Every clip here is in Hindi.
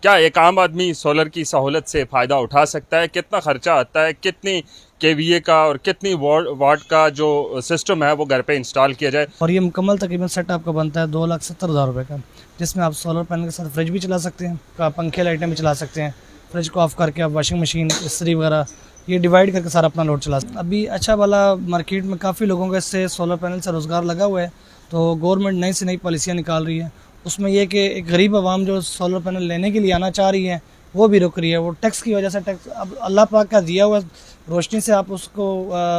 क्या एक आम आदमी सोलर की सहूलत से फ़ायदा उठा सकता है? कितना खर्चा आता है? कितनी केवीए का और कितनी वाट का जो सिस्टम है वो घर पे इंस्टॉल किया जाए? और ये मुकम्मल तकरीबन सेट आपका बनता है 2,70,000 रुपये का, जिसमें आप सोलर पैनल के साथ फ्रिज भी चला सकते हैं, का पंखे लाइटें भी चला सकते हैं। फ्रिज को ऑफ करके आप वॉशिंग मशीन, इस्त्री वगैरह ये डिवाइड करके सारा अपना लोड चला सकते हैं। अभी अच्छा वाला मार्केट में काफ़ी लोगों का इससे सोलर पैनल से रोज़गार लगा हुआ है, तो गवर्नमेंट नई से नई पॉलिसियाँ निकाल रही है। उसमें यह कि एक गरीब आवाम जो सोलर पैनल लेने के लिए आना चाह रही है वो भी रुक रही है। वो टैक्स की वजह से, टैक्स अब अल्लाह पाक का दिया हुआ रोशनी से आप उसको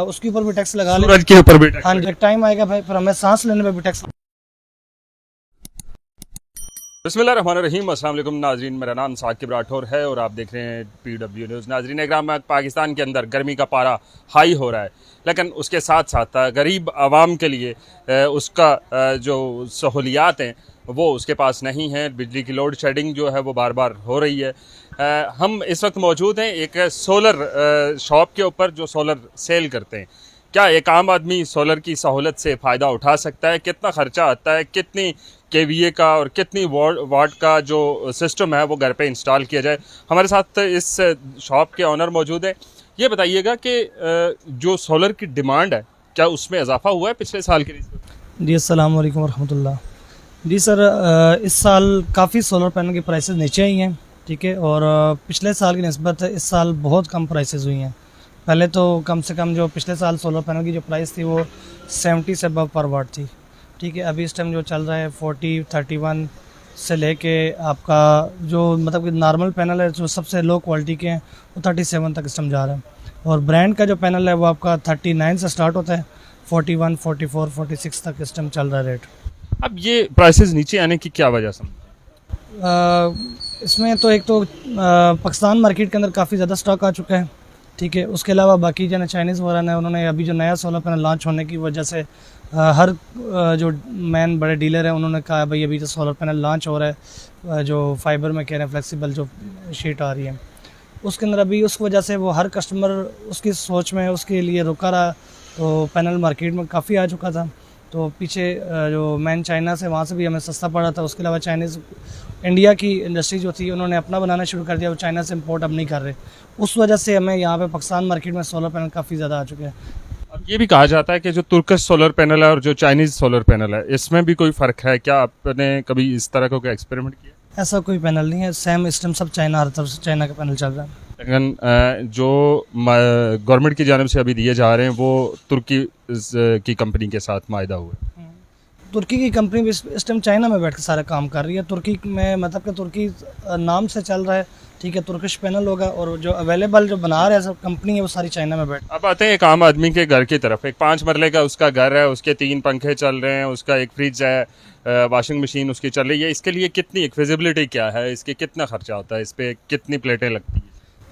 उसके ऊपर भी टैक्स लगा लें, सूरज के ऊपर भी टैक्स। हाँ जी, टाइम आएगा भाई फिर हमें सांस लेने में भी टैक्स। बिस्मिल्लाहिर्रहमानिर्रहीम, अस्सलाम वालेकुम नाजरीन, मेरा नाम साकिब राठौर है और आप देख रहे हैं PW न्यूज़। नाजरीन इकराम, पाकिस्तान के अंदर गर्मी का पारा हाई हो रहा है, लेकिन उसके साथ साथ गरीब आवाम के लिए उसका जो सहूलियात हैं वो उसके पास नहीं है। बिजली की लोड शेडिंग जो है वो बार बार हो रही है। हम इस वक्त मौजूद हैं एक सोलर शॉप के ऊपर जो सोलर सेल करते हैं। क्या एक आम आदमी सोलर की सहूलत से फ़ायदा उठा सकता है? कितना खर्चा आता है? कितनी केवीए का और कितनी वाट का जो सिस्टम है वो घर पे इंस्टॉल किया जाए? हमारे साथ इस शॉप के ऑनर मौजूद है। ये बताइएगा कि जो सोलर की डिमांड है क्या उसमें इजाफा हुआ है पिछले साल के लिए? जी, अस्सलाम वालेकुम रहमतुल्लाह। जी सर, इस साल काफ़ी सोलर पैनल की प्राइसेस नीचे आई हैं, ठीक है। और पिछले साल की निस्बत इस साल बहुत कम प्राइसेस हुई हैं। पहले तो कम से कम जो पिछले साल सोलर पैनल की जो प्राइस थी वो 70 से अबव पर वाट थी, ठीक है। अभी इस टाइम जो चल रहा है 40, 31 से लेके आपका जो मतलब कि नॉर्मल पैनल है जो सबसे लो क्वालिटी के हैं वो 37 तक इस टाइम जा रहा है। और ब्रांड का जो पैनल है वो आपका 39 से स्टार्ट होता है, 41, 44, 46 तक इस टाइम चल रहा है रेट। अब ये प्राइसेस नीचे आने की क्या वजह समझ? इसमें तो एक तो पाकिस्तान मार्केट के अंदर काफ़ी ज़्यादा स्टॉक आ चुका है, ठीक है। उसके अलावा बाकी जो चाइनीज़ वगैरह ने उन्होंने अभी जो नया सोलर पैनल लॉन्च होने की वजह से हर जो मैन बड़े डीलर हैं उन्होंने कहा भाई अभी जो सोलर पैनल लॉन्च हो रहा है, जो फाइबर में कह रहे हैं फ्लेक्सिबल जो शीट आ रही है उसके अंदर, अभी उस वजह से वो हर कस्टमर उसकी सोच में उसके लिए रुका रहा। तो पैनल मार्केट में काफ़ी आ चुका था, तो पीछे जो मैन चाइना से वहाँ से भी हमें सस्ता पड़ा था। उसके अलावा चाइनीज़ इंडिया की इंडस्ट्री जो थी उन्होंने अपना बनाना शुरू कर दिया, वो चाइना से इंपोर्ट अब नहीं कर रहे। उस वजह से हमें यहाँ पे पाकिस्तान मार्केट में सोलर पैनल काफ़ी ज़्यादा आ चुके हैं। अब ये भी कहा जाता है कि जो तुर्किश सोलर पैनल है और जो चाइनीज़ सोलर पैनल है इसमें भी कोई फ़र्क है क्या? आपने कभी इस तरह का कोई एक्सपेरिमेंट किया? ऐसा कोई पैनल नहीं है, सेम इस टाइम सब चाइना, हर तरफ से चाइना का पैनल चल रहा है। लेकिन जो गवर्नमेंट की जानिब से अभी दिए जा रहे हैं वो तुर्की की कंपनी के साथ मायदा हुआ है। तुर्की की कंपनी भी इस टाइम चाइना में बैठ के सारा काम कर रही है। तुर्की में मतलब कि तुर्की नाम से चल रहा है, ठीक है, तुर्किश पैनल होगा। और जो अवेलेबल जो बना रहे हैं सब कंपनी है वो सारी चाइना में बैठ। अब आते हैं एक आम आदमी के घर की तरफ। एक 5 मरले का उसका घर है, उसके 3 पंखे चल रहे हैं, उसका एक फ्रिज है, वॉशिंग मशीन उसकी चल रही है। इसके लिए कितनी एक फिजिबिलिटी क्या है, इसके कितना खर्चा होता है, इस पर कितनी प्लेटें लगती हैं?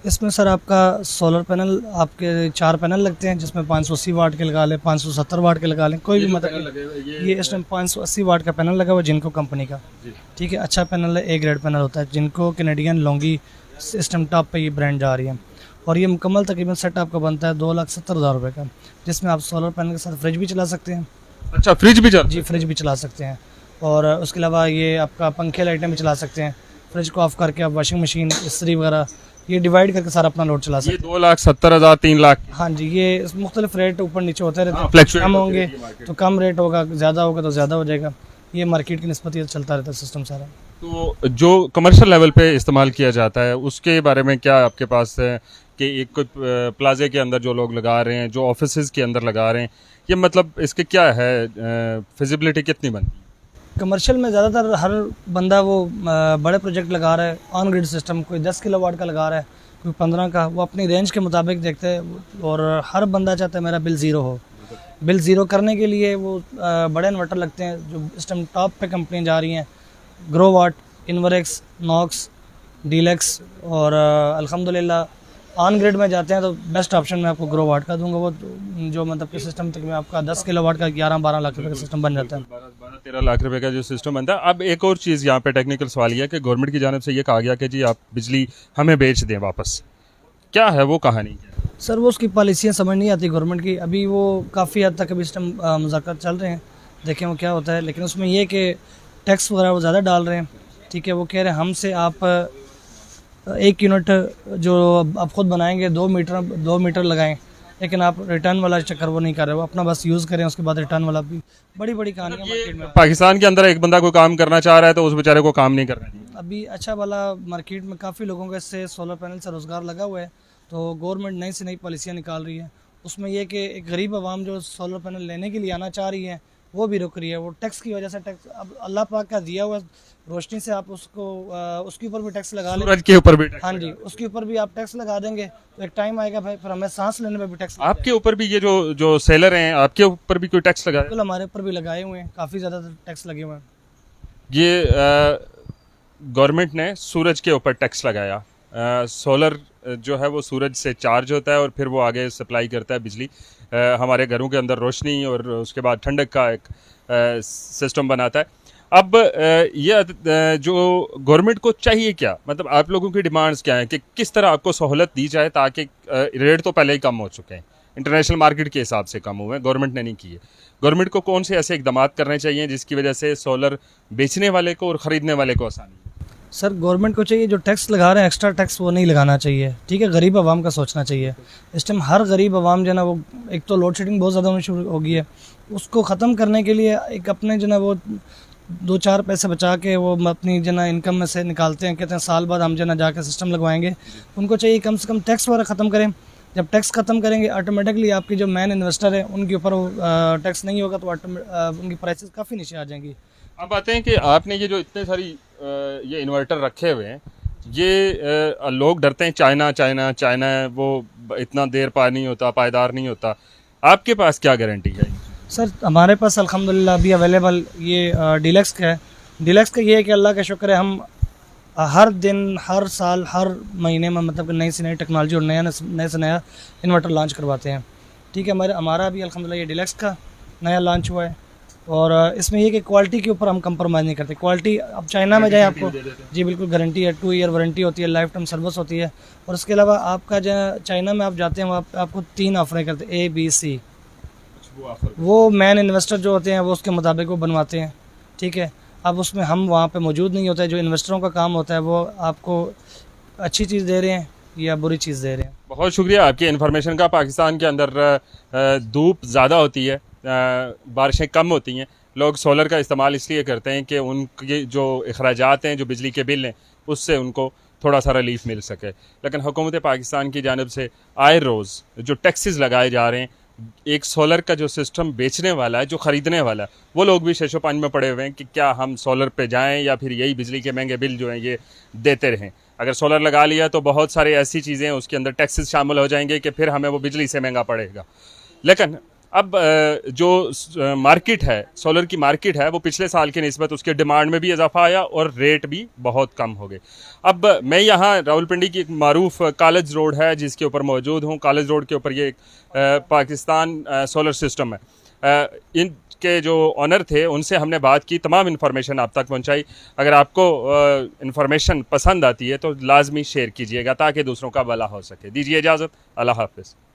इसमें सर आपका सोलर पैनल आपके 4 पैनल लगते हैं, जिसमें 580 वाट के लगा लें, 570 वाट के लगा लें, कोई भी मतलब ये इस टाइम 580 वाट का पैनल लगा हुआ है जिनको कंपनी का, ठीक है। अच्छा पैनल है, A ग्रेड पैनल होता है, जिनको कैनेडियन लोंगी सिस्टम टॉप पे ये ब्रांड जा रही है। और ये मुकम्मल तकरीबन सेट आपका बनता है 2,70,000 रुपये का, जिसमें आप सोलर पैनल के साथ फ्रिज भी चला सकते हैं। अच्छा, फ्रिज भी चल? जी, फ्रिज भी चला सकते हैं। और उसके अलावा ये आपका पंखे लाइटें भी चला सकते हैं। फ्रिज को ऑफ करके आप वॉशिंग मशीन, इस्त्री वगैरह ये डिवाइड करके सारा अपना लोड चला सकते हैं। 2,70,000, 3 लाख? हाँ जी, ये मुख्तलिफ रेट ऊपर नीचे होते रहते हैं। फ्लक्चुएट कम होंगे तो कम रेट होगा, ज़्यादा होगा तो ज़्यादा हो जाएगा। ये मार्केट की निस्बत ये चलता रहता है सिस्टम सारा। तो जो कमर्शियल लेवल पे इस्तेमाल किया जाता है उसके बारे में क्या आपके पास है कि एक कोई प्लाजे के अंदर जो लोग लगा रहे हैं, जो ऑफिसेज के अंदर लगा रहे हैं, ये मतलब इसके क्या है फिजिबिलिटी कितनी बनती है? कमर्शियल में ज़्यादातर हर बंदा वो बड़े प्रोजेक्ट लगा रहा है ऑन ग्रिड सिस्टम, कोई 10 किलोवाट का लगा रहा है, कोई 15 का, वो अपनी रेंज के मुताबिक देखते हैं। और हर बंदा चाहता है मेरा बिल ज़ीरो हो। बिल ज़ीरो करने के लिए वो बड़े इन्वर्टर लगते हैं जो इस टाइम टॉप पे कंपनियाँ जा रही हैं, ग्रोवाट, इन्वरेक्स, नॉक्स, डीलक्स। और अल्हम्दुलिल्लाह ऑन ग्रिड में जाते हैं तो बेस्ट ऑप्शन मैं आपको ग्रोवाट का दूंगा। वो जो मतलब कि सिस्टम तक में आपका 10 किलोवाट का 11-12 लाख रुपए का सिस्टम बन जाता है। 12-13 लाख रुपए का जो सिस्टम बनता है। अब एक और चीज़ यहाँ पे टेक्निकल सवाल ये है कि गवर्नमेंट की जानिब से ये कहा गया कि जी आप बिजली हमें बेच दें वापस। क्या है वो कहानी? सर वो उसकी पॉलिसियाँ समझ नहीं आती गवर्नमेंट की। अभी वो काफ़ी हद तक अभी सिस्टम मुज़ाकरात चल रहे हैं, देखें वो क्या होता है। लेकिन उसमें ये कि टैक्स वगैरह वो ज़्यादा डाल रहे हैं, ठीक है। वो कह रहे हैं हमसे आप 1 यूनिट जो आप खुद बनाएंगे 2 मीटर लगाएं, लेकिन आप रिटर्न वाला चक्कर वो नहीं कर रहे, वो अपना बस यूज़ करें, उसके बाद रिटर्न वाला भी बड़ी बड़ी कहानियाँ मार्केट में। पाकिस्तान के अंदर एक बंदा कोई काम करना चाह रहा है तो उस बेचारे को काम नहीं करना चाहिए। अभी अच्छा वाला मार्केट में काफ़ी लोगों का इससे सोलर पैनल से रोज़गार लगा हुआ है, तो गवर्नमेंट नई से नई पॉलिसियाँ निकाल रही है। उसमें यह कि एक गरीब आवाम जो सोलर पैनल लेने के लिए आना चाह रही है वो भी रुक रही है। वो टैक्स की वजह से, टैक्स अब अल्लाह पाक का दिया हुआ रोशनी से आप उसको उसके ऊपर भी टैक्स लगा लें। सूरज के ऊपर भी टैक्स हाँ लगा जी, दें। उसके ऊपर भी आप टैक्स लगा देंगे तो एक टाइम आएगा भाई फिर हमें सांस लेने में भी टैक्स आपके ऊपर भी ये जो सेलर हैं आपके ऊपर भी कोई टैक्स लगा है? बिल्कुल हमारे ऊपर भी लगाए हुए हैं, काफ़ी ज़्यादा टैक्स लगे हुए हैं। ये गवर्नमेंट ने सूरज के ऊपर टैक्स लगाया। सोलर जो है वो सूरज से चार्ज होता है और फिर वो आगे सप्लाई करता है बिजली हमारे घरों के अंदर रोशनी और उसके बाद ठंडक का एक सिस्टम बनाता है। अब जो गवर्नमेंट को चाहिए क्या, मतलब आप लोगों की डिमांड्स क्या हैं कि किस तरह आपको सहूलत दी जाए ताकि रेट तो पहले ही कम हो चुके हैं, इंटरनेशनल मार्केट के हिसाब से कम हुए हैं, गवर्नमेंट ने नहीं किए। गवर्नमेंट को कौन से ऐसे इकदाम करने चाहिए जिसकी वजह से सोलर बेचने वाले को और ख़रीदने वाले को आसानी हो? सर गवर्नमेंट को चाहिए जो टैक्स लगा रहे हैं एक्स्ट्रा टैक्स वो नहीं लगाना चाहिए, ठीक है। गरीब आवाम का सोचना चाहिए। इस टाइम हर गरीब आवाम जो है ना वो, एक तो लोड शेडिंग बहुत ज़्यादा होनी शुरू हो गई है, उसको ख़त्म करने के लिए एक अपने जो ना वो 2-4 पैसे बचा के वो अपनी जो ना इनकम में से निकालते हैं, कहते हैं साल बाद हम जो ना जाके सिस्टम लगवाएंगे। उनको चाहिए कम से कम टैक्स वगैरह ख़त्म करें। जब टैक्स ख़त्म करेंगे ऑटोमेटिकली आपकी जो मेन इन्वेस्टर है उनके ऊपर टैक्स नहीं होगा तो उनकी प्राइसेस काफ़ी नीचे आ जाएंगी। अब आते हैं कि आपने ये जो इतने सारी ये इन्वर्टर रखे हुए हैं, ये लोग डरते हैं चाइना चाइना चाइना है, वो इतना देर पा नहीं होता, पायदार नहीं होता। आपके पास क्या गारंटी है? सर हमारे पास अल्हम्दुलिल्लाह अभी अवेलेबल ये डीलक्स का है। डीलक्स का ये है कि अल्लाह का शुक्र है, हम हर दिन, हर साल, हर महीने में मतलब कि नई से नई टेक्नोलॉजी और नए से नया इन्वर्टर लॉन्च करवाते हैं, ठीक है। हमारा अभी अल्हम्दुलिल्लाह ये डीलक्स का नया लॉन्च हुआ है और इसमें ये कि क्वालिटी के ऊपर हम कंप्रोमाइज़ नहीं करते। क्वालिटी अब चाइना में जाए आपको जी बिल्कुल गारंटी है, 2 ईयर वारंटी होती है, लाइफ टाइम सर्विस होती है। और उसके अलावा आपका जो चाइना में आप जाते हैं वहाँ आपको 3 ऑफरें करते हैं, ABC। वो मैन इन्वेस्टर जो होते हैं वो उसके मुताबिक वो बनवाते हैं, ठीक है। अब उसमें हम वहाँ पे मौजूद नहीं होते, जो इन्वेस्टरों का काम होता है वो आपको अच्छी चीज़ दे रहे हैं या बुरी चीज़ दे रहे हैं। बहुत शुक्रिया आपकी इन्फॉर्मेशन का। पाकिस्तान के अंदर धूप ज़्यादा होती है, बारिशें कम होती हैं, लोग सोलर का इस्तेमाल इसलिए करते हैं कि उनके जो अखराजात हैं, जो बिजली के बिल हैं, उससे उनको थोड़ा सा रिलीफ मिल सके। लेकिन हुकूमत पाकिस्तान की जानिब से आए रोज़ जो टैक्सेस लगाए जा रहे हैं, एक सोलर का जो सिस्टम बेचने वाला है, जो ख़रीदने वाला है, वो लोग भी शेषो पानी में पड़े हुए हैं कि क्या हम सोलर पे जाएं या फिर यही बिजली के महंगे बिल जो हैं ये देते रहें। अगर सोलर लगा लिया तो बहुत सारी ऐसी चीज़ें उसके अंदर टैक्सेस शामिल हो जाएंगे कि फिर हमें वो बिजली से महंगा पड़ेगा। लेकिन अब जो मार्केट है, सोलर की मार्केट है, वो पिछले साल की निस्बत उसके डिमांड में भी इजाफा आया और रेट भी बहुत कम हो गए। अब मैं यहाँ रावलपिंडी की एक मारूफ कॉलेज रोड है जिसके ऊपर मौजूद हूँ। कॉलेज रोड के ऊपर ये एक पाकिस्तान सोलर सिस्टम है। इनके जो ऑनर थे उनसे हमने बात की, तमाम इन्फॉर्मेशन आप तक पहुँचाई। अगर आपको इन्फॉर्मेशन पसंद आती है तो लाजमी शेयर कीजिएगा ताकि दूसरों का भला हो सके। दीजिए इजाज़त, अल्लाह हाफ़िज़।